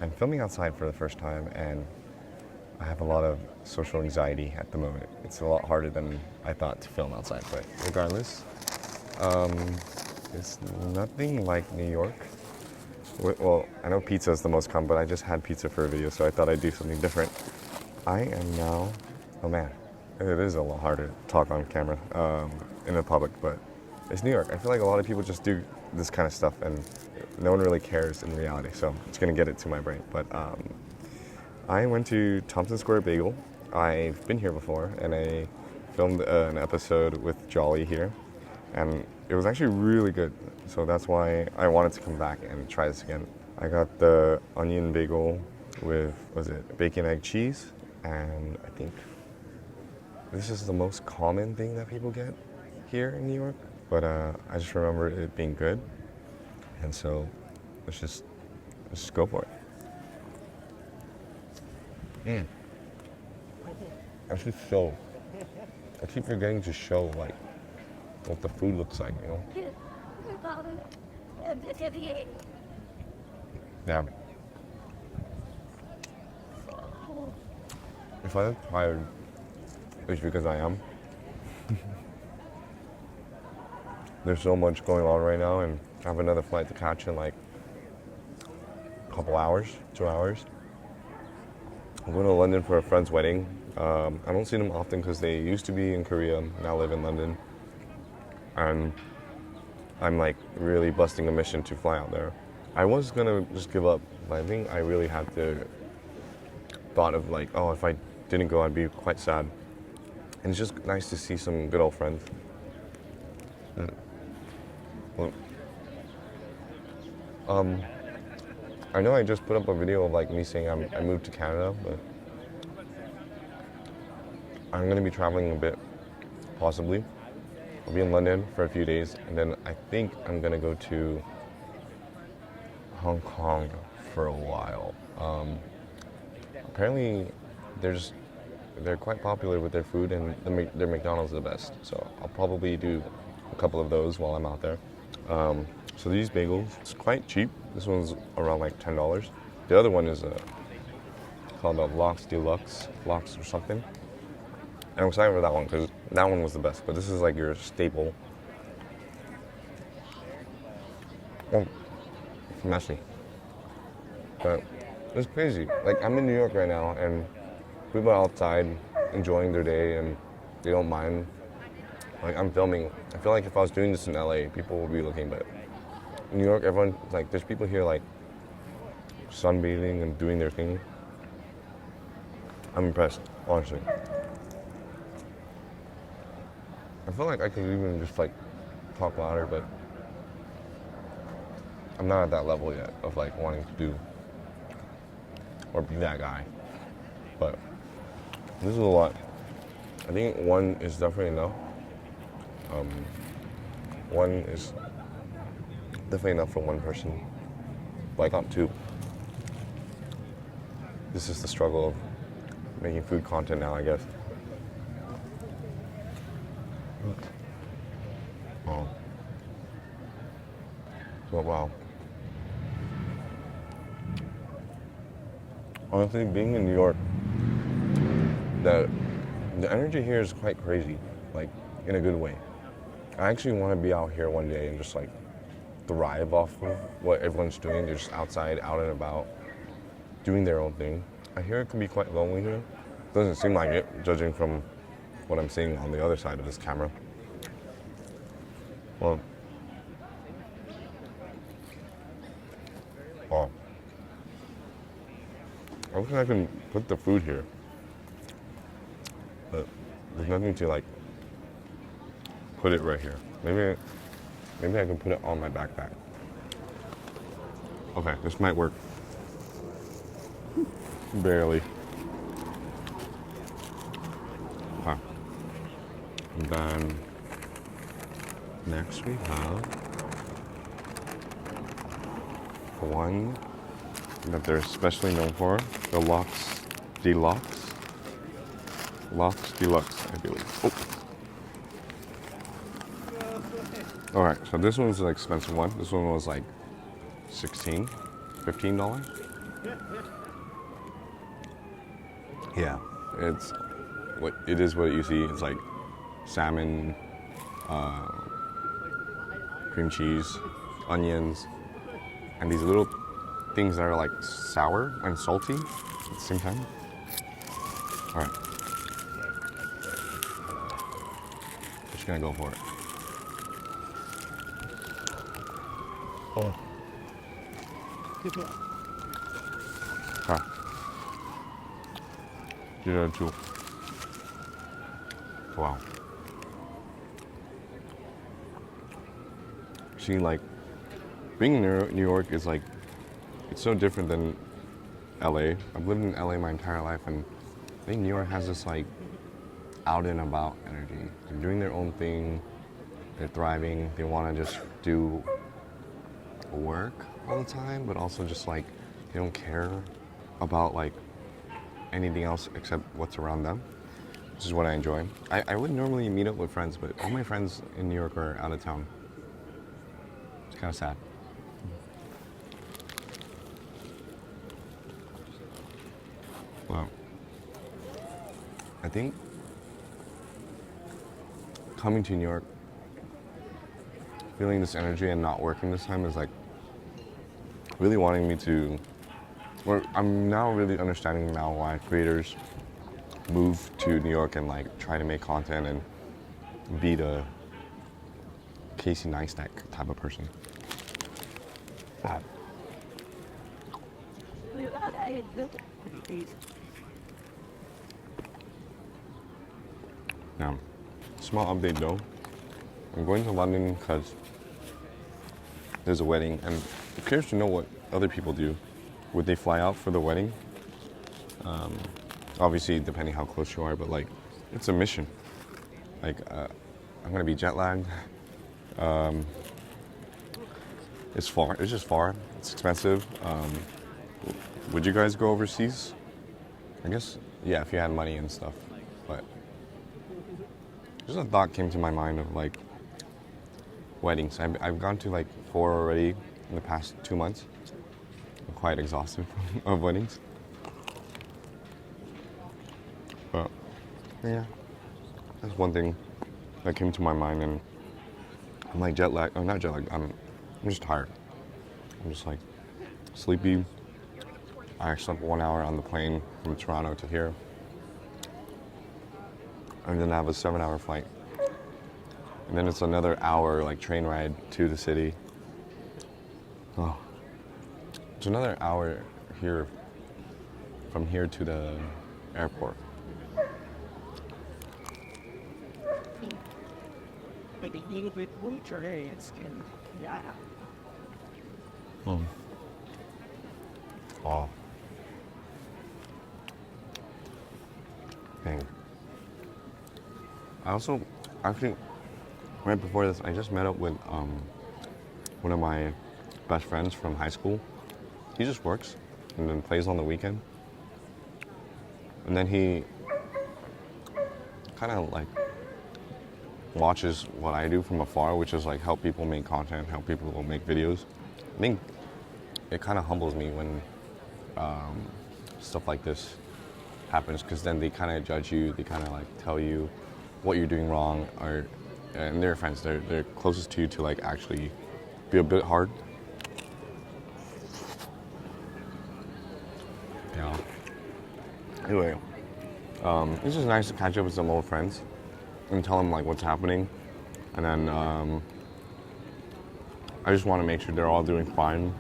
I'm filming outside for the first time, and I have a lot of social anxiety at the moment. It's a lot harder than I thought to film outside, but regardless, it's nothing like New York. Well, I know pizza is the most common, but I just had pizza for a video, so I thought I'd do something different. I am now, oh man, it is a lot harder to talk on camera in the public, but it's New York. I feel like a lot of people just do this kind of stuff, and no one really cares in reality, so I'm just gonna get it to my brain. But I went to Thompson Square Bagel. I've been here before, and I filmed an episode with Jolly here, and it was actually really good. So that's why I wanted to come back and try this again. I got the onion bagel with, was it bacon, egg, cheese, and I think this is the most common thing that people get here in New York. But I just remember it being good, and so let's just go for it. I should show. I keep forgetting to show like what the food looks like, you know? Yeah. If I look tired, it's because I am. There's so much going on right now, and I have another flight to catch in like a couple hours, 2 hours. I'm going to London for a friend's wedding. I don't see them often because they used to be in Korea, now live in London. And I'm like really busting a mission to fly out there. I was gonna just give up, but I think I really had the thought of like, oh, if I didn't go, I'd be quite sad. And it's just nice to see some good old friends. Well, I know I just put up a video of like me saying I moved to Canada, but I'm gonna be traveling a bit, possibly. I'll be in London for a few days, and then I think I'm gonna go to Hong Kong for a while. Apparently, they're quite popular with their food, and their McDonald's is the best. So I'll probably do a couple of those while I'm out there. So these bagels, it's quite cheap. This one's around like $10. The other one is called a Lox Deluxe, Lox or something. And I'm excited for that one because that one was the best. But this is like your staple. Oh, it's messy. But it's crazy. Like I'm in New York right now, and people are outside enjoying their day, and they don't mind. Like I'm filming. I feel like if I was doing this in LA, people would be looking, but in New York, everyone, like there's people here like sunbathing and doing their thing. I'm impressed, honestly. I feel like I could even just like talk louder, but I'm not at that level yet of like wanting to do or be that guy. But this is a lot. I think one is definitely enough. One is definitely enough for one person, but I got two. This is the struggle of making food content now, I guess. Oh. So, wow. Honestly, being in New York, the energy here is quite crazy, like in a good way. I actually want to be out here one day and just like thrive off of what everyone's doing. They're just outside, out and about, doing their own thing. I hear it can be quite lonely here. Doesn't seem like it, judging from what I'm seeing on the other side of this camera. Well, oh. I wish I can put the food here, but there's nothing to like put it right here. Maybe I can put it on my backpack. Okay, this might work. Barely. Okay. And then next we have one that they're especially known for, the Lox Deluxe. Lox Deluxe, I believe. Oh. All right, so this one's an expensive one. This one was like $15. Yeah, it is what you see. It's like salmon, cream cheese, onions, and these little things that are like sour and salty at the same time. All right, just gonna go for it. Oh. Ah. Yeah, too. Wow. See, like, being in New York is like, it's so different than LA. I've lived in LA my entire life, and I think New York has this like out and about energy. They're doing their own thing, they're thriving, they want to just do work all the time, but also just like, they don't care about like anything else except what's around them, which is what I enjoy. I would normally meet up with friends, but all my friends in New York are out of town. It's kind of sad. Well, I think coming to New York, feeling this energy and not working this time is like really wanting me to, or I'm now really understanding now why creators move to New York and like try to make content and be the Casey Neistat type of person. Now, small update though. I'm going to London because there's a wedding, and I'm curious to know what other people do. Would they fly out for the wedding? Obviously, depending how close you are, but like, it's a mission. Like, I'm gonna be jet lagged. It's far. It's just far. It's expensive. Would you guys go overseas? I guess, yeah, if you had money and stuff. But just a thought came to my mind of like weddings. I've gone to like 4 already in the past 2 months. I'm quite exhausted of weddings. But yeah, that's one thing that came to my mind, and I'm like jet lag. I'm not jet lagged. I'm just tired. I'm just like sleepy. I slept 1 hour on the plane from Toronto to here, and then I have a 7-hour flight, and then it's another hour like train ride to the city. Oh, it's another hour here from here to the airport. Oh. Dang. I also, actually, right before this, I just met up with one of my best friends from high school. He just works and then plays on the weekend. And then he kind of like watches what I do from afar, which is like help people make content, help people make videos. I think it kind of humbles me when stuff like this happens, because then they kind of judge you, they kind of like tell you what you're doing wrong, and they're friends, they're closest to you to like actually be a bit hard. Yeah. Anyway, it's just nice to catch up with some old friends and tell them like what's happening, and then I just want to make sure they're all doing fine,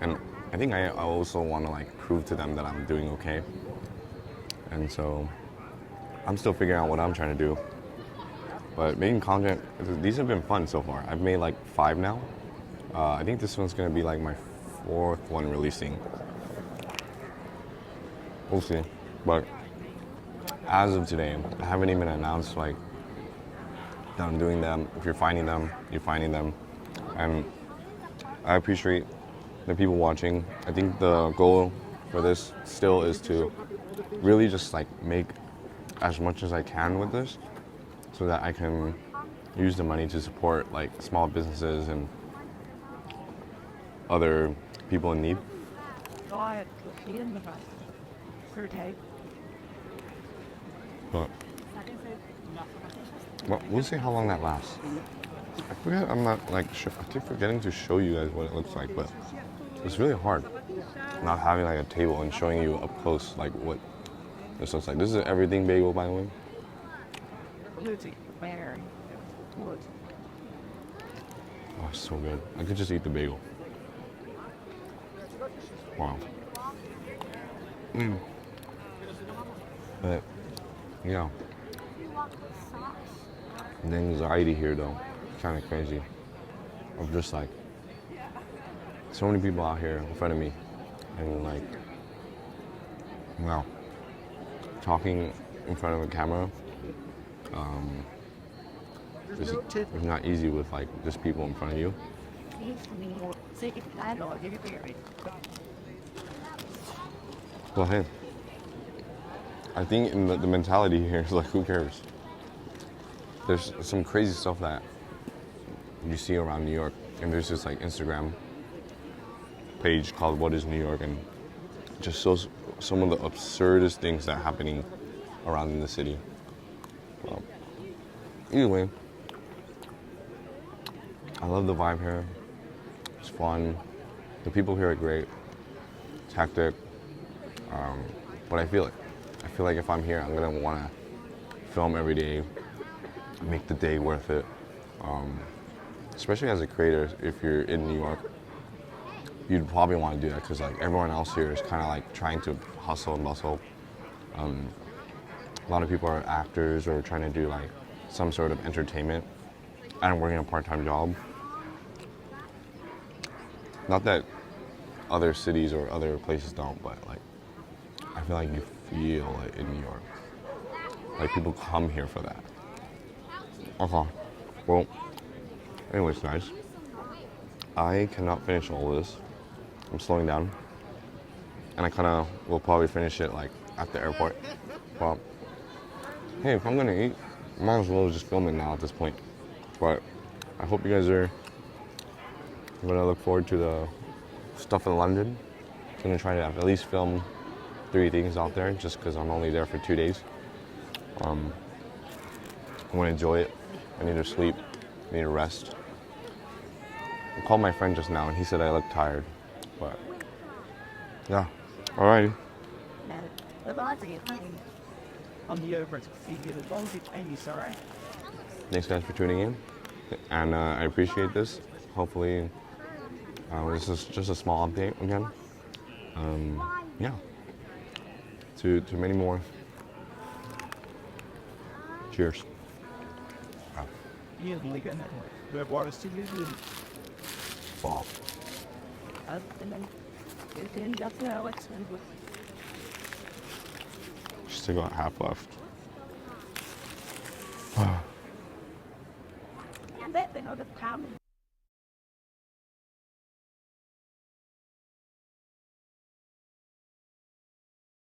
and I think I also want to like prove to them that I'm doing okay, and so I'm still figuring out what I'm trying to do. But making content, these have been fun so far. I've made like 5 now. I think this one's gonna be like my 4th one releasing. We'll see. But as of today, I haven't even announced like that I'm doing them. If you're finding them, you're finding them. And I appreciate the people watching. I think the goal for this still is to really just like make as much as I can with this, so that I can use the money to support like small businesses and other people in need. But well, we'll see how long that lasts. I forget. I'm not like. I keep forgetting to show you guys what it looks like, but it's really hard not having like a table and showing you up close like what this looks like. This is an everything bagel, by the way. Oh, it's so good. I could just eat the bagel. Wow. But yeah, the anxiety here though, kind of crazy. Of just like so many people out here in front of me, and like, wow, talking in front of a camera. It's not easy with like just people in front of you. Go ahead. I think in the mentality here is like, who cares? There's some crazy stuff that you see around New York, and there's this like Instagram page called What is New York, and just shows some of the absurdest things that are happening around in the city. Well, either way, I love the vibe here. It's fun. The people here are great. It's hectic, but I feel it. I feel like if I'm here, I'm gonna want to film every day, make the day worth it. Especially as a creator, if you're in New York, you'd probably want to do that because like everyone else here is kind of like trying to hustle and bustle. A lot of people are actors or trying to do like some sort of entertainment and working a part-time job. Not that other cities or other places don't, but like I feel like you feel it in New York. Like people come here for that. Okay. Well, anyways, guys, I cannot finish all of this. I'm slowing down, and I kind of will probably finish it like at the airport. But hey, if I'm gonna eat, I might as well just film it now at this point. But I hope you guys are gonna look forward to the stuff in London. I'm gonna try to at least film 3 things out there, just because I'm only there for 2 days. I want to enjoy it. I need to sleep. I need to rest. I called my friend just now, and he said I look tired. But yeah, alrighty. Thanks guys for tuning in, and I appreciate this. Hopefully, this is just a small update again. Yeah. To many more. Cheers. Wow. Still got half left.